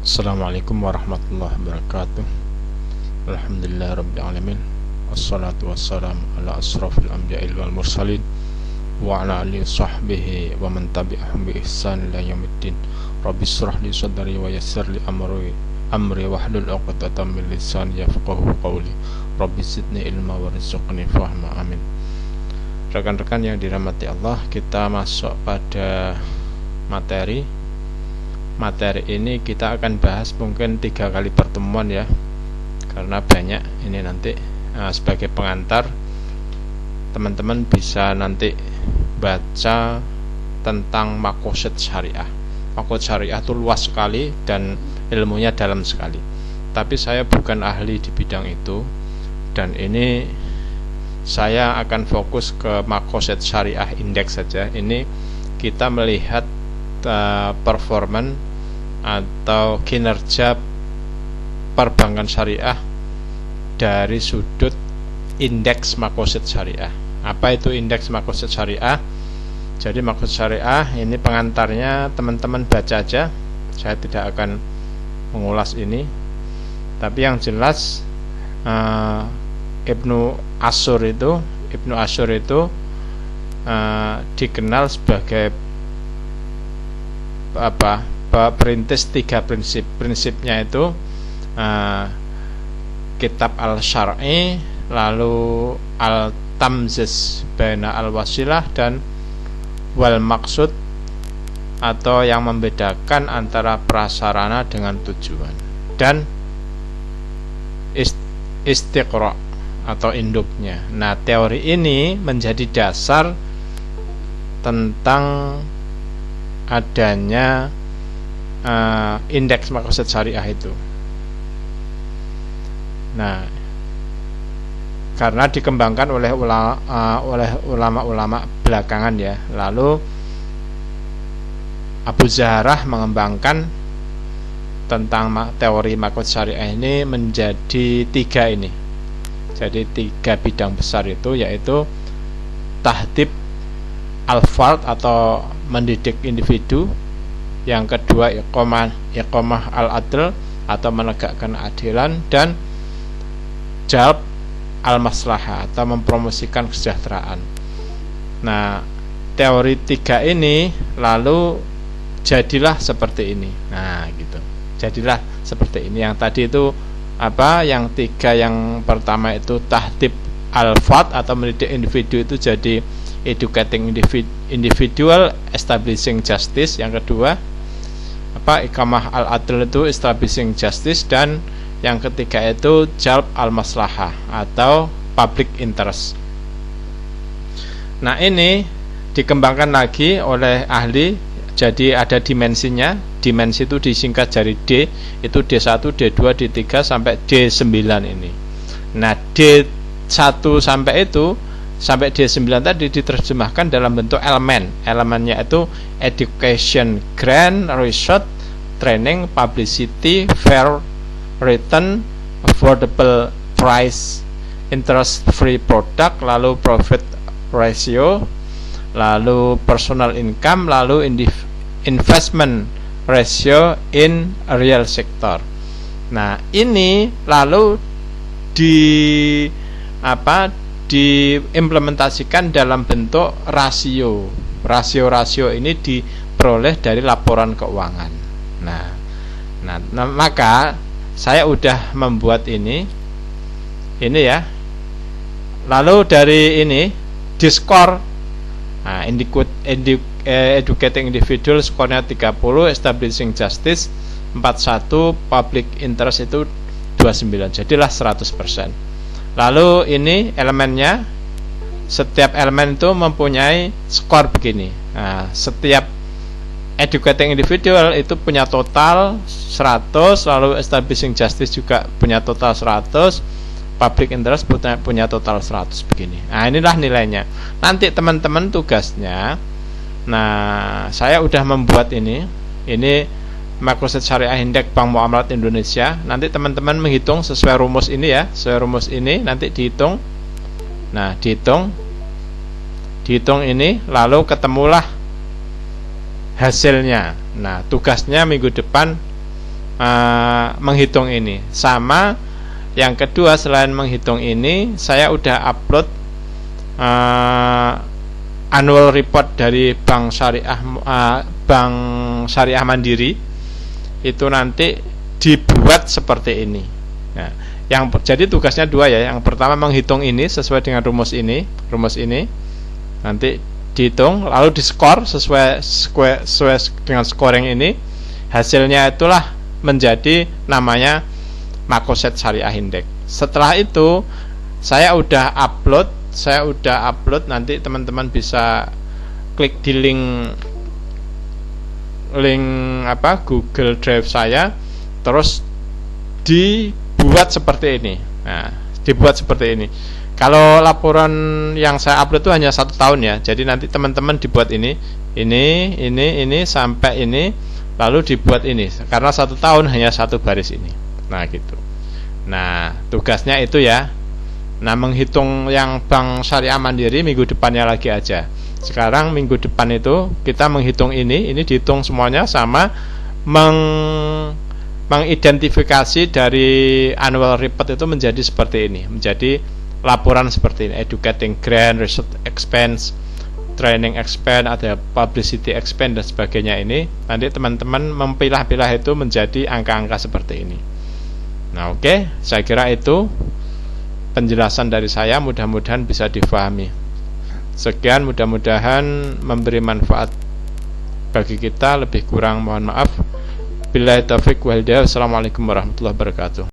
Assalamualaikum warahmatullahi wabarakatuh. Alhamdulillah rabbil alamin. Wassalatu wassalamu ala asrafil anbiya'i wal mursalin wa ala alihi sahbihi wa man tabi'ahum bi ihsan ila yaumiddin. Rabbi shrah li sadri wa yassir li amri wahlul 'uqdatam min lisani yafqahu qawli. Rabbi zidni ilma warzuqni fahma. Amin. Rekan-rekan yang dirahmati Allah, kita masuk pada materi ini. Kita akan bahas mungkin 3 kali pertemuan ya, karena banyak ini nanti. Sebagai pengantar, teman-teman bisa nanti baca tentang maqasid syariah. Maqasid syariah itu luas sekali dan ilmunya dalam sekali, tapi saya bukan ahli di bidang itu, dan ini saya akan fokus ke maqasid syariah indeks saja. Ini kita melihat performan atau kinerja perbankan syariah dari sudut indeks maqasid syariah. Apa itu indeks maqasid syariah? Jadi maqasid syariah ini pengantarnya teman-teman baca aja, saya tidak akan mengulas ini. Tapi yang jelas Ibnu Ashur itu dikenal sebagai perintis 3 prinsip. Prinsipnya itu kitab al-syar'i, lalu al-tamziz baina al-wasilah, dan wal maksud, atau yang membedakan antara prasarana dengan tujuan, dan istiqra atau induknya. Nah, teori ini menjadi dasar tentang adanya indeks maqasid syariah itu. Nah, karena dikembangkan oleh ulama-ulama belakangan ya. Lalu Abu Zahrah mengembangkan tentang teori maqasid syariah ini menjadi 3 ini. Jadi 3 bidang besar itu, yaitu tahdib al-fard atau mendidik individu, yang kedua iqamah al-adl atau menegakkan keadilan, dan jalb al-maslahah atau mempromosikan kesejahteraan. Nah, teori 3 ini lalu jadilah seperti ini. Nah, gitu. Jadilah seperti ini. Yang tadi itu apa? Yang 3 yang pertama itu tahdib al-fard atau mendidik individu, itu jadi educating individual, establishing justice. Yang kedua iqamah al-adl itu establishing justice, dan yang ketiga itu jalb al-maslahah atau public interest. Nah, ini dikembangkan lagi oleh ahli. Jadi ada dimensinya. Dimensi itu disingkat dari D, itu D1, D2, D3 sampai D9 ini. Nah, D1 sampai D9 tadi diterjemahkan dalam bentuk elemen. Elemennya itu education, grant, research, training, publicity, fair return, affordable price, interest free product, lalu profit ratio, lalu personal income, lalu investment ratio in real sector. Nah, ini lalu diimplementasikan dalam bentuk rasio. Rasio ini diperoleh dari laporan keuangan. Nah, maka saya udah membuat ini ya. Lalu dari ini diskor. Nah, educating individual skornya 30, establishing justice 41, public interest itu 29. Jadilah 100%. Lalu ini elemennya, setiap elemen itu mempunyai skor begini. Nah, setiap educating individual itu punya total 100, lalu establishing justice juga punya total 100, public interest punya total 100 begini. Nah, inilah nilainya. Nanti teman-teman tugasnya, nah, saya udah membuat ini maqasid syariah indeks Bank Muamalat Indonesia. Nanti teman-teman menghitung sesuai rumus ini ya. Sesuai rumus ini nanti dihitung. Nah, dihitung ini, lalu ketemulah hasilnya. Nah, tugasnya minggu depan menghitung ini. Sama yang kedua, selain menghitung ini, saya udah upload annual report dari Bank Syariah Mandiri. Itu nanti dibuat seperti ini. Nah, jadi tugasnya dua ya. Yang pertama menghitung ini sesuai dengan rumus ini nanti dihitung, lalu diskor sesuai dengan scoring ini. Hasilnya itulah menjadi namanya Makoset Syariah Index. Setelah itu saya udah upload, nanti teman-teman bisa klik di link Google Drive saya, terus dibuat seperti ini. Nah, dibuat seperti ini. Kalau laporan yang saya upload itu hanya 1 tahun ya, jadi nanti teman-teman dibuat ini sampai ini, lalu dibuat ini, karena 1 tahun hanya 1 baris ini. Nah gitu. Nah tugasnya itu ya. Nah menghitung yang Bank Syariah Mandiri minggu depannya lagi aja. Sekarang minggu depan itu kita menghitung ini dihitung semuanya, sama mengidentifikasi dari annual report itu menjadi seperti ini, menjadi laporan seperti ini: educating grant, research expense, training expense, ada publicity expense dan sebagainya. Ini nanti teman-teman memilah-pilah itu menjadi angka-angka seperti ini. Nah oke, saya kira itu penjelasan dari saya, mudah-mudahan bisa difahami. Sekian, mudah-mudahan memberi manfaat bagi kita. Lebih kurang mohon maaf. Billahi taufiq wal hidayah. Assalamualaikum warahmatullahi wabarakatuh.